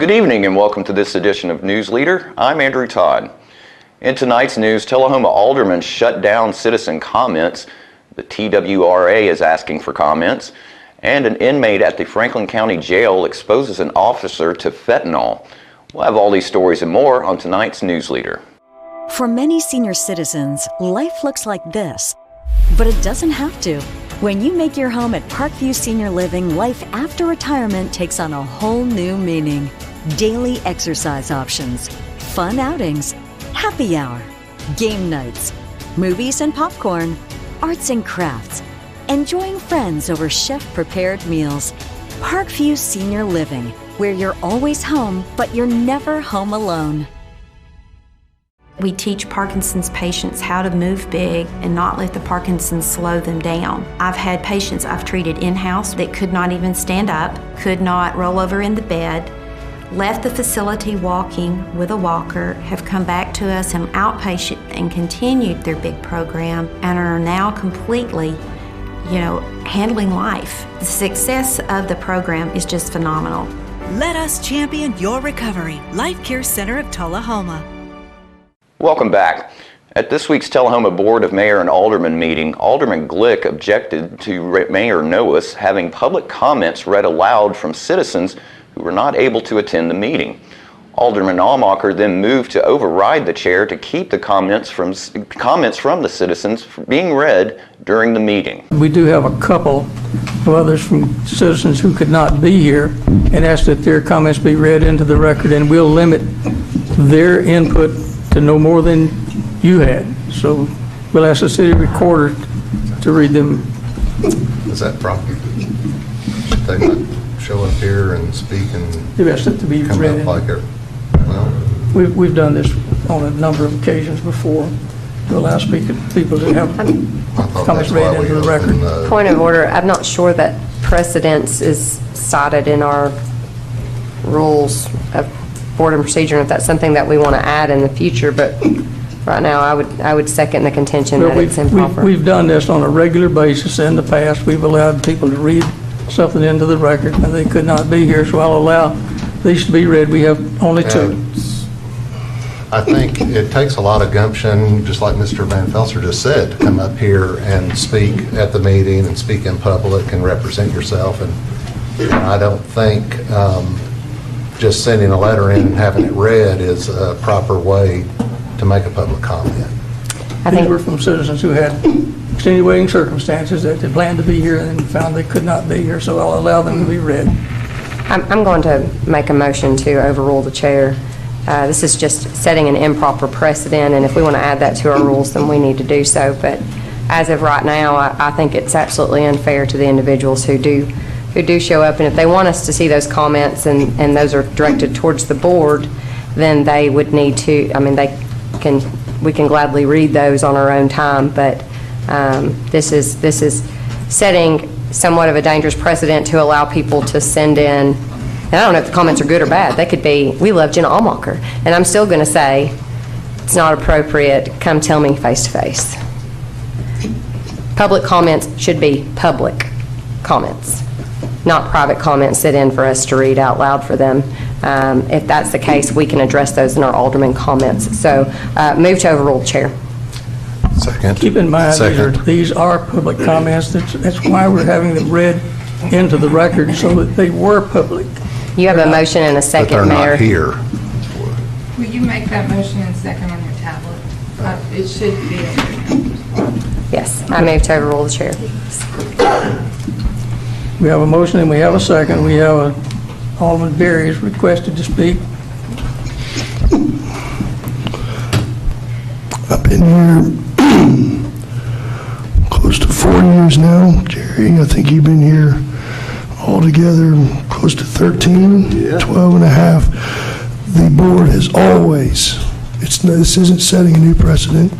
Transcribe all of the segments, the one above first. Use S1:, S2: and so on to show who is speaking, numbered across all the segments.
S1: Good evening and welcome to this edition of News Leader. I'm Andrew Todd. In tonight's news, Tullahoma aldermen shut down citizen comments, the TWRA is asking for comments, and an inmate at the Franklin County Jail exposes an officer to fentanyl. We'll have all these stories and more on tonight's News Leader.
S2: For many senior citizens, life looks like this, but it doesn't have to. When you make your home at Parkview Senior Living, life after retirement takes on a whole new meaning. Daily exercise options, fun outings, happy hour, game nights, movies and popcorn, arts and crafts, enjoying friends over chef-prepared meals. Parkview Senior Living, where you're always home, but you're never home alone.
S3: We teach Parkinson's patients how to move big and not let the Parkinson's slow them down. I've had patients I've treated in-house that could not even stand up, could not roll over in the bed, left the facility walking with a walker, have come back to us in outpatient and continued their big program and are now completely, handling life. The success of the program is just phenomenal.
S4: Let us champion your recovery. Life Care Center of Tullahoma.
S1: Welcome back. At this week's Tullahoma Board of Mayor and Alderman meeting, Alderman Glick objected to Mayor Noes having public comments read aloud from citizens who were not able to attend the meeting. Alderman Almacher then moved to override the chair to keep the comments from the citizens being read during the meeting.
S5: We do have a couple of others from citizens who could not be here and asked that their comments be read into the record, and we'll limit their input to no more than you had. So we'll ask the city recorder to read them.
S6: Is that proper? Should they not show up here and speak and
S5: They've asked it to be
S6: come
S5: read
S6: up like it? Well,
S5: we've done this on a number of occasions before to allow people to have comments read into the record.
S7: Point of order, I'm not sure that precedence is cited in our rules of board and procedure, and if that's something that we want to add in the future, but right now I would second the contention that it's improper.
S5: We've done this on a regular basis in the past. We've allowed people to read something into the record and they could not be here, so I'll allow these to be read. We have only two.
S6: I think it takes a lot of gumption, just like Mr. Van Felser just said, to come up here and speak at the meeting and speak in public and represent yourself, and I don't think just sending a letter in and having it read is a proper way to make a public comment.
S5: These were from citizens who had extenuating circumstances that they planned to be here and then found they could not be here, so I'll allow them to be read.
S7: I'm going to make a motion to overrule the chair. This is just setting an improper precedent, and if we want to add that to our rules, then we need to do so. But as of right now, I think it's absolutely unfair to the individuals who do show up, and if they want us to see those comments and those are directed towards the board, then they would need to, we can gladly read those on our own time, but this is setting somewhat of a dangerous precedent to allow people to send in, and I don't know if the comments are good or bad. They could be, we love Jenna Almacher, and I'm still going to say it's not appropriate, come tell me face to face. Public comments should be public comments, not private comments sit in for us to read out loud for them. If that's the case, we can address those in our alderman comments. So move to overrule the chair.
S6: Second.
S5: Keep in mind, these are public comments. That's why we're having them read into the record, so that they were public.
S7: You have a motion and a second,
S6: but they're
S7: Mayor.
S6: not here.
S8: Will you make that motion and second on your tablet? It should be.
S7: Yes, I move to overrule the chair.
S5: We have a motion and we have a second. We have Alderman Berry is requested to speak.
S9: I've been here close to 4 years now. Jerry, I think you've been here altogether close to 13, 12 and a half. The board has always, this isn't setting a new precedent,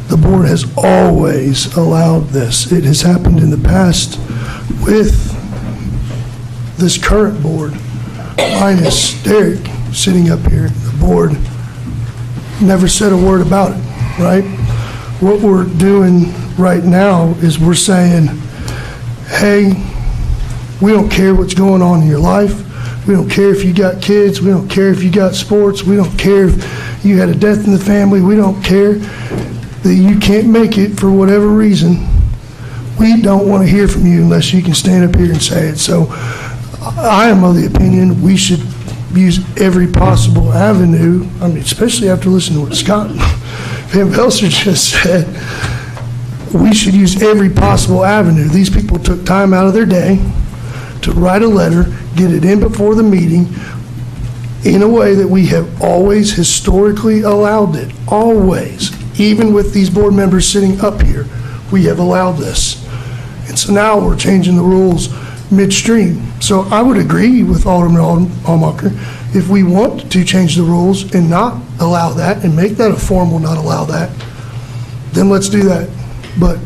S9: the board has always allowed this. It has happened in the past with this current board, minus Derek sitting up here. The board never said a word about it, right? What we're doing right now is we're saying, hey, we don't care what's going on in your life. We don't care if you got kids. We don't care if you got sports. We don't care if you had a death in the family. We don't care that you can't make it for whatever reason. We don't want to hear from you unless you can stand up here and say it. So I am of the opinion we should use every possible avenue, I mean, especially after listening to what Scott Van Velser just said. We should use every possible avenue. These people took time out of their day to write a letter, get it in before the meeting, in a way that we have always historically allowed it, always. Even with these board members sitting up here, we have allowed this. And so now we're changing the rules midstream. So I would agree with Alderman Allmacher. If we want to change the rules and not allow that and make that a formal not allow that, then let's do that. But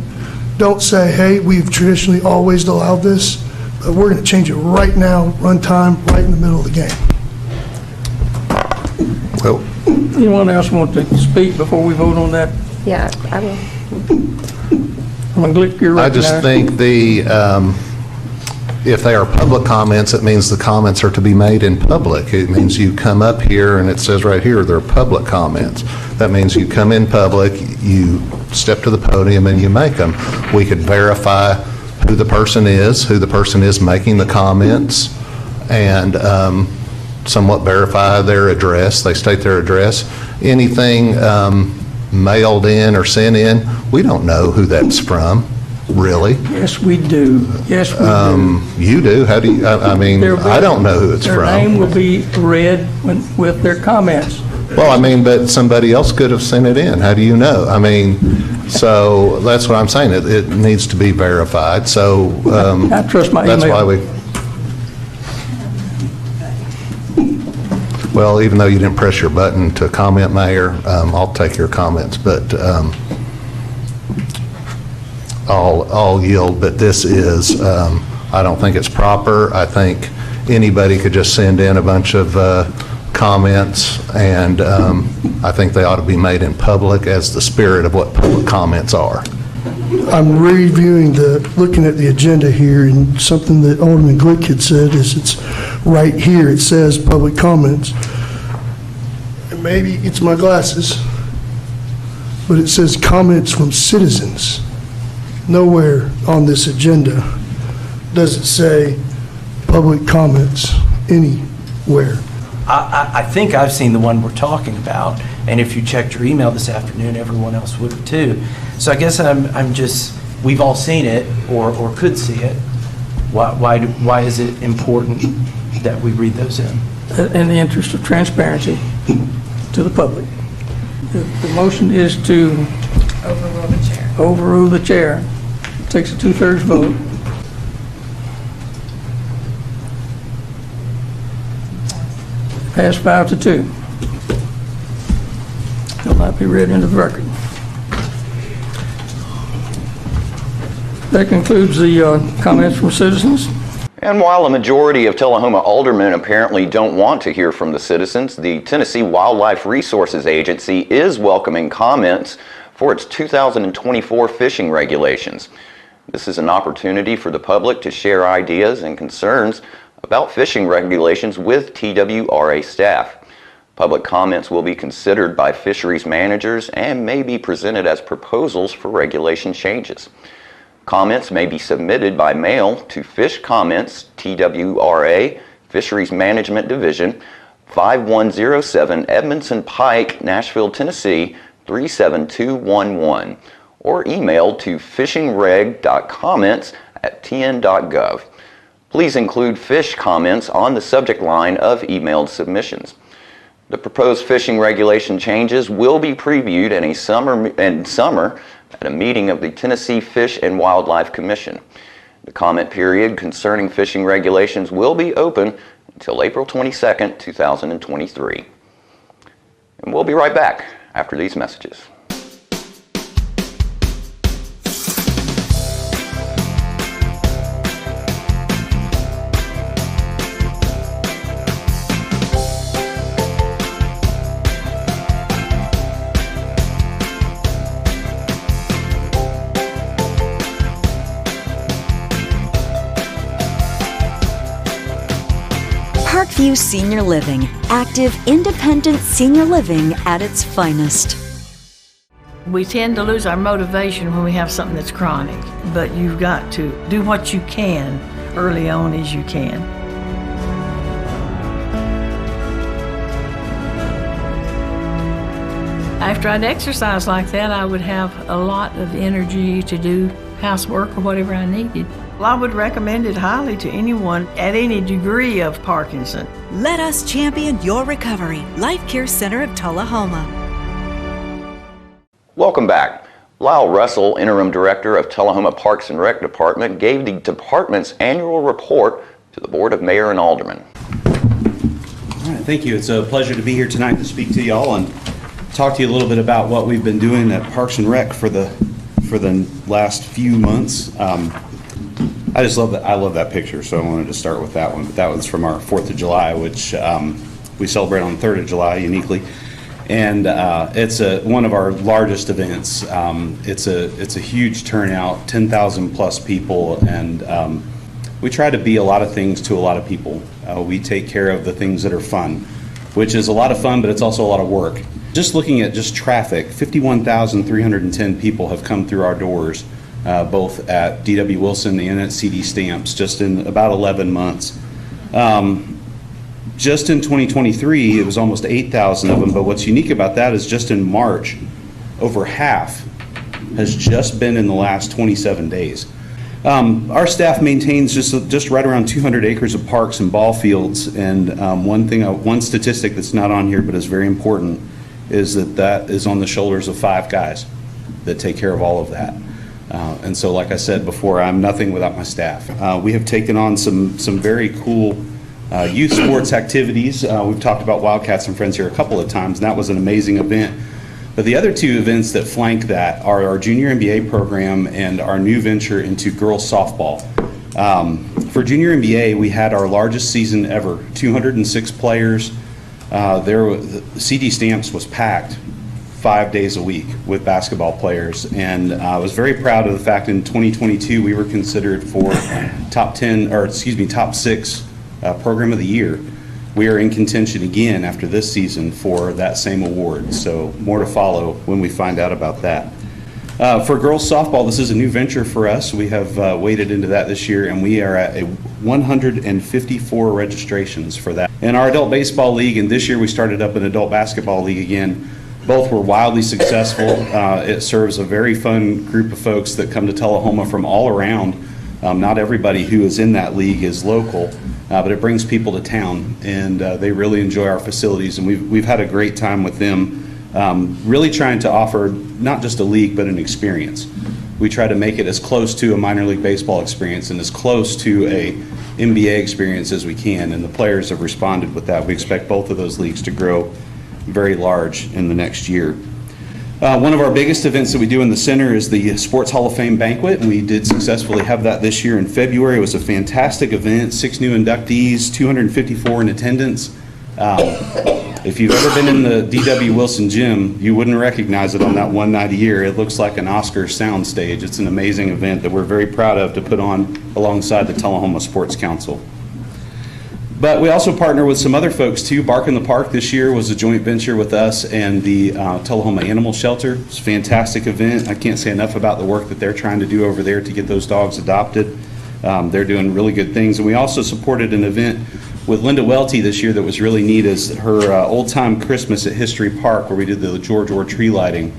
S9: don't say, hey, we've traditionally always allowed this, but we're going to change it right now, run time, right in the middle of the game.
S6: Well,
S5: Anyone else want to speak before we vote on that?
S7: Yeah, I will.
S5: Alderman Glick, you're
S6: I
S5: recognized.
S6: just think if they are public comments, it means the comments are to be made in public. It means you come up here and it says right here, they're public comments. That means you come in public, you step to the podium and you make them. We could verify who the person is making the comments, and somewhat verify their address. They state their address. Anything mailed in or sent in, we don't know who that's from, really.
S5: Yes, we do. Yes, we do.
S6: You do? How do you, I mean, I don't know who it's from.
S5: Their name will be read with their comments.
S6: Well, I mean, but somebody else could have sent it in. How do you know? I mean, so that's what I'm saying. It needs to be verified. So
S5: I trust my email.
S6: that's why well, even though you didn't press your button to comment, Mayor, I'll take your comments, but I'll yield. But this is, I don't think it's proper. I think anybody could just send in a bunch of comments, and I think they ought to be made in public as the spirit of what public comments are.
S9: I'm reviewing looking at the agenda here, and something that Alderman Glick had said is it's right here, it says public comments. And maybe it's my glasses, but it says comments from citizens. Nowhere on this agenda does it say public comments anywhere.
S10: I think I've seen the one we're talking about, and if you checked your email this afternoon, everyone else would have too. So I guess I'm just, we've all seen it or could see it. Why is it important that we read those in?
S5: In the interest of transparency to the public. The motion is to
S8: Overrule the chair.
S5: overrule the chair. Takes a 2/3 vote. Pass 5-2. Will not be read into the record. That concludes the comments from citizens.
S1: And while a majority of Tullahoma aldermen apparently don't want to hear from the citizens, the Tennessee Wildlife Resources Agency is welcoming comments for its 2024 fishing regulations. This is an opportunity for the public to share ideas and concerns about fishing regulations with TWRA staff. Public comments will be considered by fisheries managers and may be presented as proposals for regulation changes. Comments may be submitted by mail to Fish Comments, TWRA, Fisheries Management Division, 5107 Edmondson Pike, Nashville, Tennessee, 37211, or emailed to fishingreg.comments@tn.gov. Please include fish comments on the subject line of emailed submissions. The proposed fishing regulation changes will be previewed in summer at a meeting of the Tennessee Fish and Wildlife Commission. The comment period concerning fishing regulations will be open until April 22nd, 2023. And we'll be right back after these messages.
S2: Parkview Senior Living. Active, independent senior living at its finest.
S11: We tend to lose our motivation when we have something that's chronic, but you've got to do what you can early on as you can. After I'd exercise like that, I would have a lot of energy to do housework or whatever I needed. Well, I would recommend it highly to anyone at any degree of Parkinson.
S4: Let us champion your recovery. Life Care Center of Tullahoma.
S1: Welcome back. Lyle Russell, Interim Director of Tullahoma Parks and Rec Department, gave the department's annual report to the Board of Mayor and Aldermen.
S12: All right, thank you. It's a pleasure to be here tonight to speak to y'all and talk to you a little bit about what we've been doing at Parks and Rec for the last few months. I just love that. I love that picture, so I wanted to start with that one. But that was from our 4th of July, which we celebrate on 3rd of July uniquely. And it's one of our largest events. It's a huge turnout, 10,000 plus people, and we try to be a lot of things to a lot of people. We take care of the things that are fun, which is a lot of fun, but it's also a lot of work. Just looking at just traffic, 51,310 people have come through our doors, both at D.W. Wilson and at CD Stamps, just in about 11 months. Just in 2023, it was almost 8,000 of them, but what's unique about that is just in March, over half has just been in the last 27 days. Our staff maintains just right around 200 acres of parks and ball fields, and one statistic that's not on here but is very important is that is on the shoulders of 5 guys that take care of all of that. And so, like I said before, I'm nothing without my staff. We have taken on some very cool youth sports activities. We've talked about Wildcats and Friends here a couple of times, and that was an amazing event. But the other 2 events that flank that are our Junior MBA program and our new venture into girls softball. For Junior MBA, we had our largest season ever, 206 players. CD Stamps was packed 5 days a week with basketball players, and I was very proud of the fact in 2022 we were considered for top 6 program of the year. We are in contention again after this season for that same award, so more to follow when we find out about that. For girls softball, this is a new venture for us. We have waded into that this year, and we are at 154 registrations for that. In our adult baseball league, and this year we started up an adult basketball league again. Both were wildly successful. It serves a very fun group of folks that come to Tullahoma from all around. Not everybody who is in that league is local, but it brings people to town, and they really enjoy our facilities, and we've had a great time with them, really trying to offer not just a league, but an experience. We try to make it as close to a minor league baseball experience and as close to a NBA experience as we can, and the players have responded with that. We expect both of those leagues to grow very large in the next year. One of our biggest events that we do in the center is the Sports Hall of Fame banquet, and we did successfully have that this year in February. It was a fantastic event, 6 new inductees, 254 in attendance. If you've ever been in the D.W. Wilson gym, you wouldn't recognize it on that one night a year. It looks like an Oscar sound stage. It's an amazing event that we're very proud of to put on alongside the Tullahoma Sports Council. But we also partner with some other folks too. Bark in the Park this year was a joint venture with us and the Tullahoma Animal Shelter. It's a fantastic event. I can't say enough about the work that they're trying to do over there to get those dogs adopted. They're doing really good things. And we also supported an event with Linda Welty this year that was really neat, as her old time Christmas at History Park, where we did the George Orr tree lighting.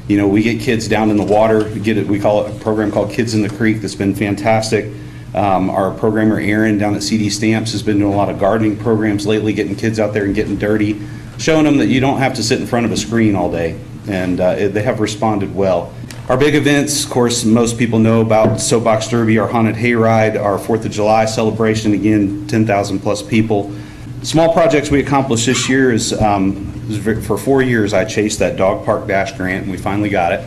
S12: You know, we get kids down in the water. We call it a program called Kids in the Creek that's been fantastic. Our programmer Aaron down at CD Stamps has been doing a lot of gardening programs lately, getting kids out there and getting dirty, showing them that you don't have to sit in front of a screen all day, and they have responded well. Our big events, of course, most people know about Soapbox Derby, our haunted hayride, our 4th of July celebration, again, 10,000 plus people. Small projects we accomplished this year is, for 4 years I chased that dog park dash grant, and we finally got it.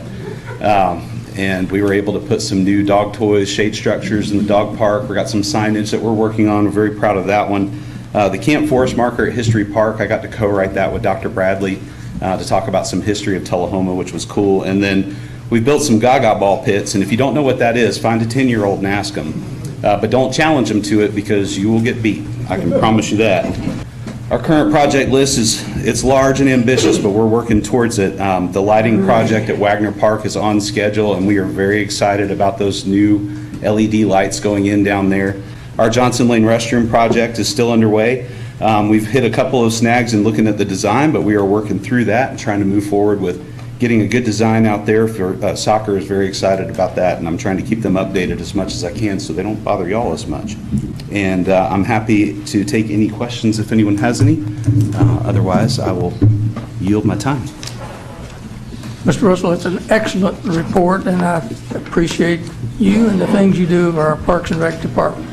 S12: And we were able to put some new dog toys, shade structures in the dog park. We got some signage that we're working on. We're very proud of that one. The Camp Forest marker at History Park, I got to co-write that with Dr. Bradley to talk about some history of Tullahoma, which was cool. And then we built some Gaga ball pits, and if you don't know what that is, find a 10-year-old and ask them. But don't challenge them to it, because you will get beat. I can promise you that. Our current project list it's large and ambitious, but we're working towards it. The lighting project at Wagner Park is on schedule, and we are very excited about those new LED lights going in down there. Our Johnson Lane restroom project is still underway. We've hit a couple of snags in looking at the design, but we are working through that and trying to move forward with getting a good design out there. For soccer is very excited about that, and I'm trying to keep them updated as much as I can so they don't bother y'all as much. And I'm happy to take any questions if anyone has any. Otherwise, I will yield my time.
S5: Mr. Russell, it's an excellent report, and I appreciate you and the things you do of our Parks and Rec Department.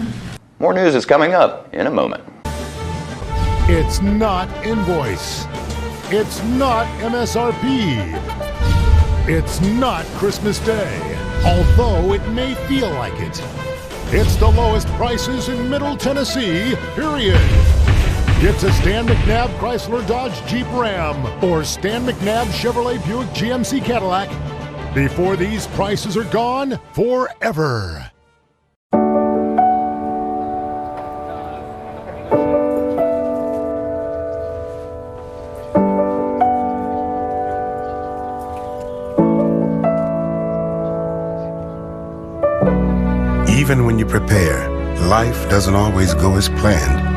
S1: More news is coming up in a moment.
S13: It's not invoice. It's not MSRP. It's not Christmas Day, although it may feel like it. It's the lowest prices in Middle Tennessee, period. It's a Stan McNabb Chrysler Dodge Jeep Ram or Stan McNabb Chevrolet Buick GMC Cadillac before these prices are gone forever.
S14: Even when you prepare, life doesn't always go as planned.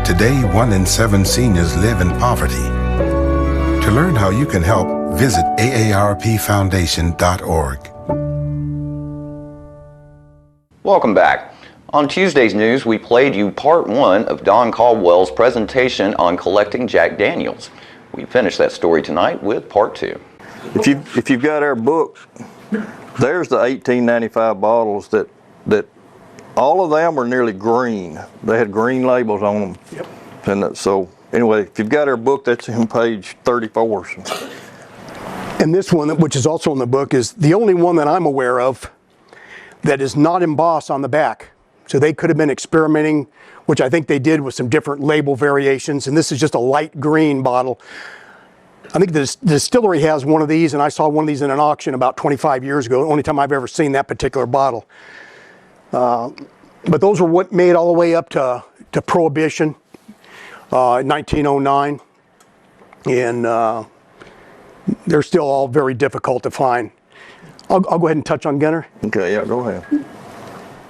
S14: Today, 1 in 7 seniors live in poverty. To learn how you can help, visit aarpfoundation.org.
S1: Welcome back. On Tuesday's news, we played you part 1 of Don Caldwell's presentation on collecting Jack Daniels. We finished that story tonight with part 2.
S15: If you've got our book, there's the 1895 bottles that all of them were nearly green. They had green labels on them. Yep. And so anyway, if you've got our book, that's in page 34.
S16: And this one, which is also in the book, is the only one that I'm aware of that is not embossed on the back. So they could have been experimenting, which I think they did with some different label variations. And this is just a light green bottle. I think the distillery has one of these, and I saw one of these in an auction about 25 years ago. The only time I've ever seen that particular bottle. But those were made all the way up to Prohibition in 1909. And they're still all very difficult to find. I'll go ahead and touch on Gunner.
S15: Okay, yeah, go ahead.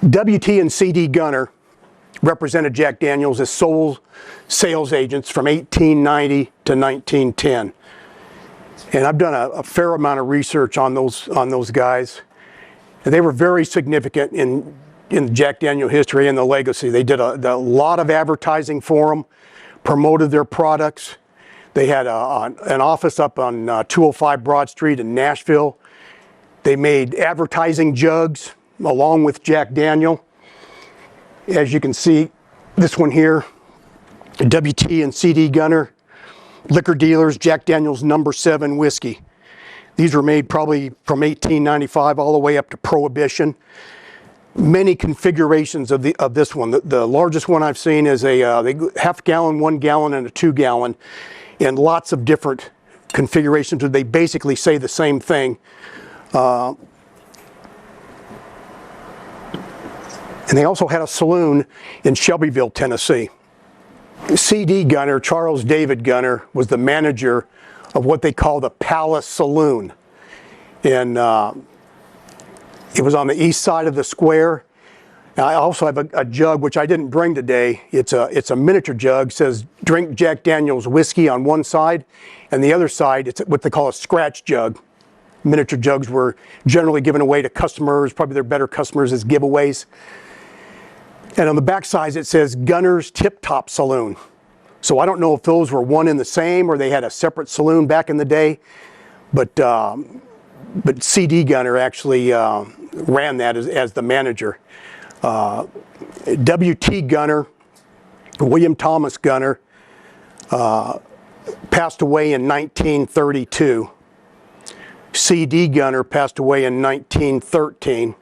S16: WT and CD Gunner represented Jack Daniels as sole sales agents from 1890 to 1910. And I've done a fair amount of research on those guys. And they were very significant in Jack Daniel history and the legacy. They did a lot of advertising for them, promoted their products. They had an office up on 205 Broad Street in Nashville. They made advertising jugs along with Jack Daniel. As you can see, this one here, WT and CD Gunner, liquor dealers, Jack Daniel's No. 7 whiskey. These were made probably from 1895 all the way up to Prohibition. Many configurations of this one. The largest one I've seen is a half gallon, 1 gallon, and a 2 gallon, and lots of different configurations. They basically say the same thing. And they also had a saloon in Shelbyville, Tennessee. CD Gunner, Charles David Gunner, was the manager of what they call the Palace Saloon. And it was on the east side of the square. Now, I also have a jug, which I didn't bring today. It's a miniature jug. It says, drink Jack Daniel's whiskey on one side, and the other side, it's what they call a scratch jug. Miniature jugs were generally given away to customers, probably their better customers as giveaways. And on the back side, it says Gunner's Tip Top Saloon. So I don't know if those were one and the same or they had a separate saloon back in the day, but CD Gunner actually ran that as the manager. WT Gunner, William Thomas Gunner, passed away in 1932. CD Gunner passed away in 1913,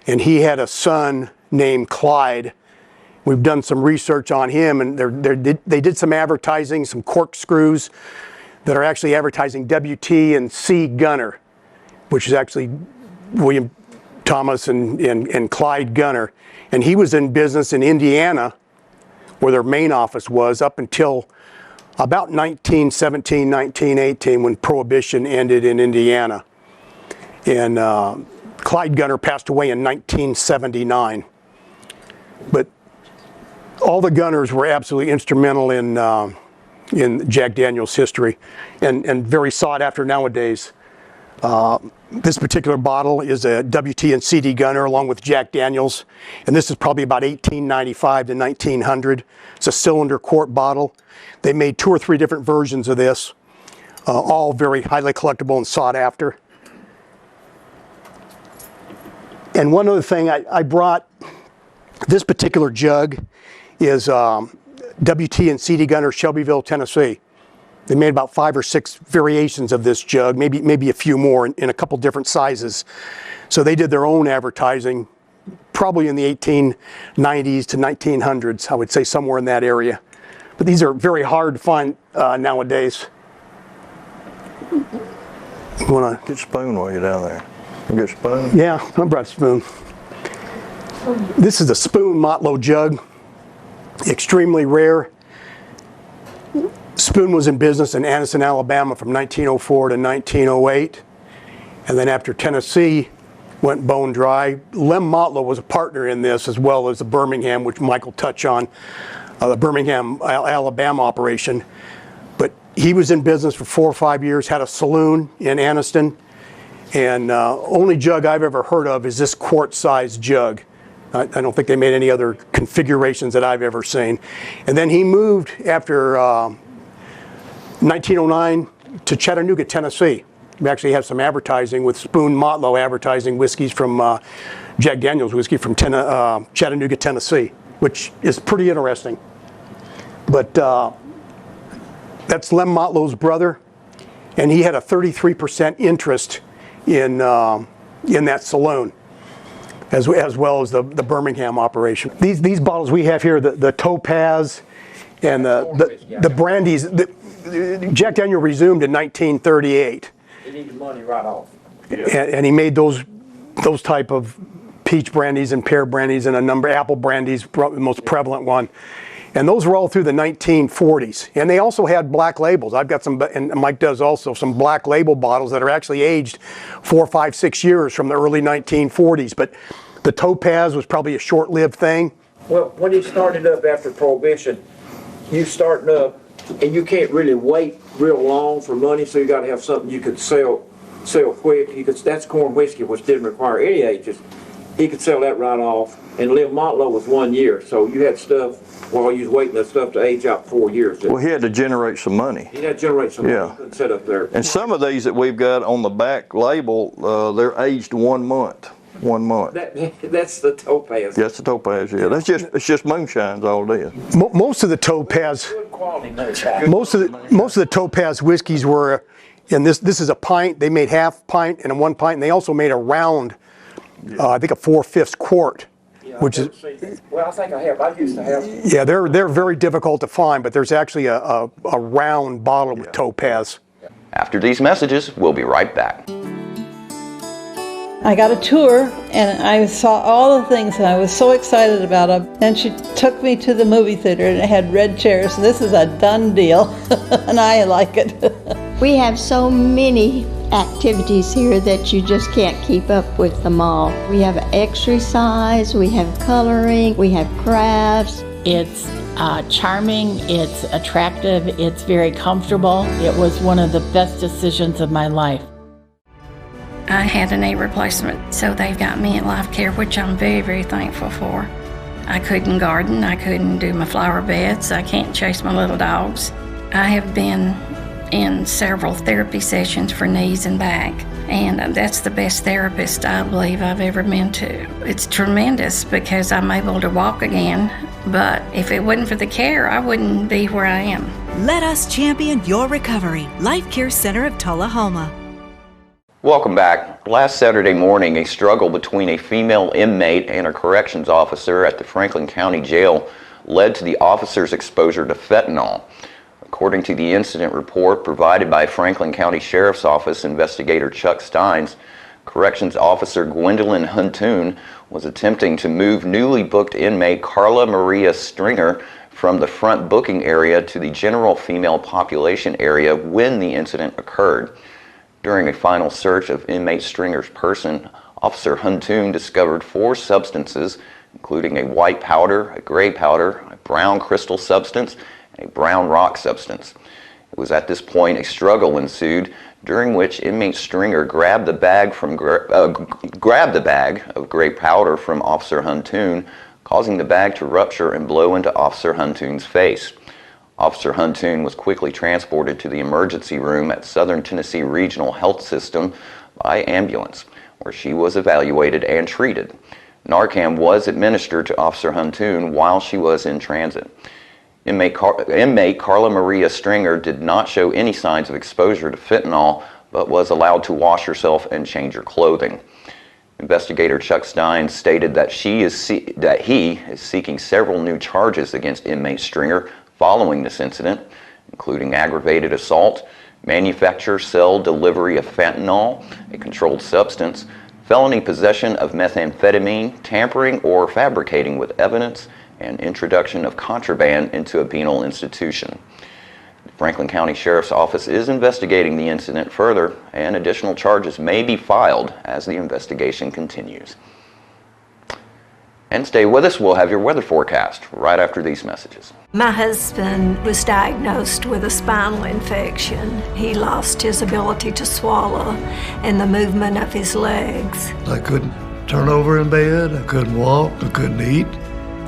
S16: and he had a son named Clyde. We've done some research on him, and they did some advertising, some corkscrews that are actually advertising WT and C Gunner, which is actually William Thomas and Clyde Gunner. And he was in business in Indiana where their main office was up until about 1917, 1918, when Prohibition ended in Indiana. And Clyde Gunner passed away in 1979. But all the Gunners were absolutely instrumental in Jack Daniel's history, and very sought after nowadays. This particular bottle is a WT and CD Gunner along with Jack Daniel's, and this is probably about 1895 to 1900. It's a cylinder quart bottle. They made 2 or 3 different versions of this, all very highly collectible and sought after. And one other thing, I brought this particular jug is WT and CD Gunner, Shelbyville, Tennessee. They made about 5 or 6 variations of this jug, maybe a few more in a couple different sizes. So they did their own advertising, probably in the 1890s to 1900s, I would say somewhere in that area. But these are very hard to find nowadays. You wanna
S15: get a spoon while you're down there? You get a spoon?
S16: Yeah, I brought a spoon. This is a Spoon Motlow jug, extremely rare. Spoon was in business in Anniston, Alabama from 1904 to 1908. And then after Tennessee went bone dry, Lem Motlow was a partner in this, as well as the Birmingham, which Mike will touch on, the Birmingham, Alabama operation. But he was in business for 4 or 5 years, had a saloon in Anniston. And only jug I've ever heard of is this quart-sized jug. I don't think they made any other configurations that I've ever seen. And then he moved after 1909 to Chattanooga, Tennessee. We actually have some advertising with Spoon Motlow advertising whiskeys from Jack Daniel's whiskey from Chattanooga, Tennessee, which is pretty interesting. But that's Lem Motlow's brother, and he had a 33% interest in that saloon, as well as the Birmingham operation. These bottles we have here, the Topaz and the brandies, Jack Daniel resumed in 1938.
S17: He needed money right off.
S16: And he made those type of peach brandies and pear brandies and a number, apple brandies, the most prevalent one. And those were all through the 1940s. And they also had black labels. I've got some, and Mike does also, some black label bottles that are actually aged 4, 5, 6 years from the early 1940s. But the Topaz was probably a short-lived thing.
S17: Well, when he started up after Prohibition, you starting up, and you can't really wait real long for money, so you got to have something you could sell quick. That's corn whiskey, which didn't require any ages. He could sell that right off. And Lem Motlow was 1 year, so you had stuff while you was waiting that stuff to age out 4 years.
S15: Well, he had to generate some money.
S17: He had to generate some money.
S15: Yeah.
S17: He couldn't sit up there.
S15: And some of these that we've got on the back label, they're aged 1 month. 1 month.
S17: That's the Topaz.
S15: That's the Topaz, yeah. It's just moonshines all day.
S16: Most of the Topaz, most of the Topaz whiskeys were, and this is a pint. They made half pint and a 1 pint, and they also made a round, I think a 4/5 quart, which is.
S17: Well, I think I have. I used to have.
S16: Yeah, they're very difficult to find, but there's actually a round bottle with Topaz.
S1: After these messages, we'll be right back.
S18: I got a tour and I saw all the things and I was so excited about them. Then she took me to the movie theater and it had red chairs. So this is a done deal and I like it.
S19: We have so many activities here that you just can't keep up with them all. We have exercise, we have coloring, we have crafts.
S20: It's charming, it's attractive, it's very comfortable. It was one of the best decisions of my life.
S3: I had a knee replacement, so they've got me in life care, which I'm very, very thankful for. I couldn't garden, I couldn't do my flower beds, I can't chase my little dogs. I have been in several therapy sessions for knees and back, and that's the best therapist I believe I've ever been to. It's tremendous because I'm able to walk again, but if it wasn't for the care, I wouldn't be where I am.
S4: Let us champion your recovery. Life Care Center of Tullahoma.
S1: Welcome back. Last Saturday morning, a struggle between a female inmate and a corrections officer at the Franklin County Jail led to the officer's exposure to fentanyl. According to the incident report provided by Franklin County Sheriff's Office investigator Chuck Steins, corrections officer Gwendolyn Huntoon was attempting to move newly booked inmate Carla Maria Stringer from the front booking area to the general female population area when the incident occurred. During a final search of inmate Stringer's person, Officer Huntoon discovered 4 substances, including a white powder, a gray powder, a brown crystal substance, and a brown rock substance. It was at this point a struggle ensued, during which inmate Stringer grabbed the bag of gray powder from Officer Huntoon, causing the bag to rupture and blow into Officer Huntoon's face. Officer Huntoon was quickly transported to the emergency room at Southern Tennessee Regional Health System by ambulance, where she was evaluated and treated. Narcan was administered to Officer Huntoon while she was in transit. Inmate Carla Maria Stringer did not show any signs of exposure to fentanyl, but was allowed to wash herself and change her clothing. Investigator Chuck Stein stated that he is seeking several new charges against inmate Stringer following this incident, including aggravated assault, manufacture, sell, delivery of fentanyl, a controlled substance, felony possession of methamphetamine, tampering or fabricating with evidence, and introduction of contraband into a penal institution. The Franklin County Sheriff's Office is investigating the incident further, and additional charges may be filed as the investigation continues. And stay with us, we'll have your weather forecast right after these messages.
S21: My husband was diagnosed with a spinal infection. He lost his ability to swallow and the movement of his legs.
S9: I couldn't turn over in bed, I couldn't walk, I couldn't eat.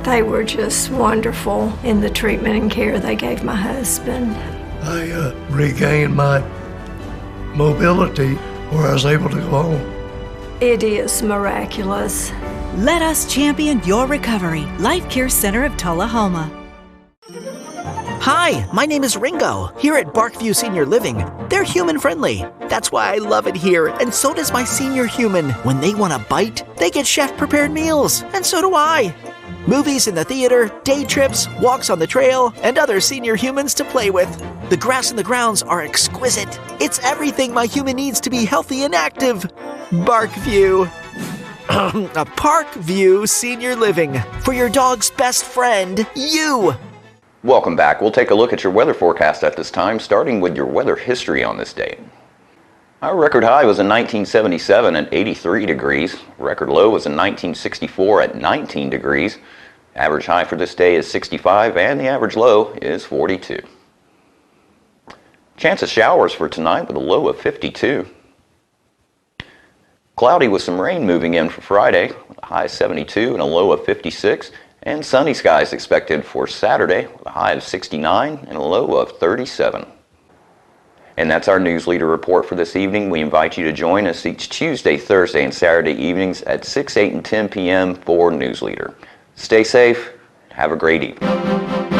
S21: They were just wonderful in the treatment and care they gave my husband.
S9: I regained my mobility where I was able to go home.
S21: It is miraculous.
S4: Let us champion your recovery. Life Care Center of Tullahoma.
S22: Hi, my name is Ringo, here at Barkview Senior Living. They're human-friendly. That's why I love it here, and so does my senior human. When they want a bite, they get chef-prepared meals, and so do I. Movies in the theater, day trips, walks on the trail, and other senior humans to play with. The grass and the grounds are exquisite. It's everything my human needs to be healthy and active. Barkview. A Parkview Senior Living. For your dog's best friend, you.
S1: Welcome back. We'll take a look at your weather forecast at this time, starting with your weather history on this date. Our record high was in 1977 at 83 degrees. Record low was in 1964 at 19 degrees. Average high for this day is 65 and the average low is 42. Chance of showers for tonight with a low of 52. Cloudy with some rain moving in for Friday, with a high of 72 and a low of 56. And sunny skies expected for Saturday, with a high of 69 and a low of 37. And that's our News Leader report for this evening. We invite you to join us each Tuesday, Thursday, and Saturday evenings at 6, 8, and 10 p.m. for News Leader. Stay safe. Have a great evening.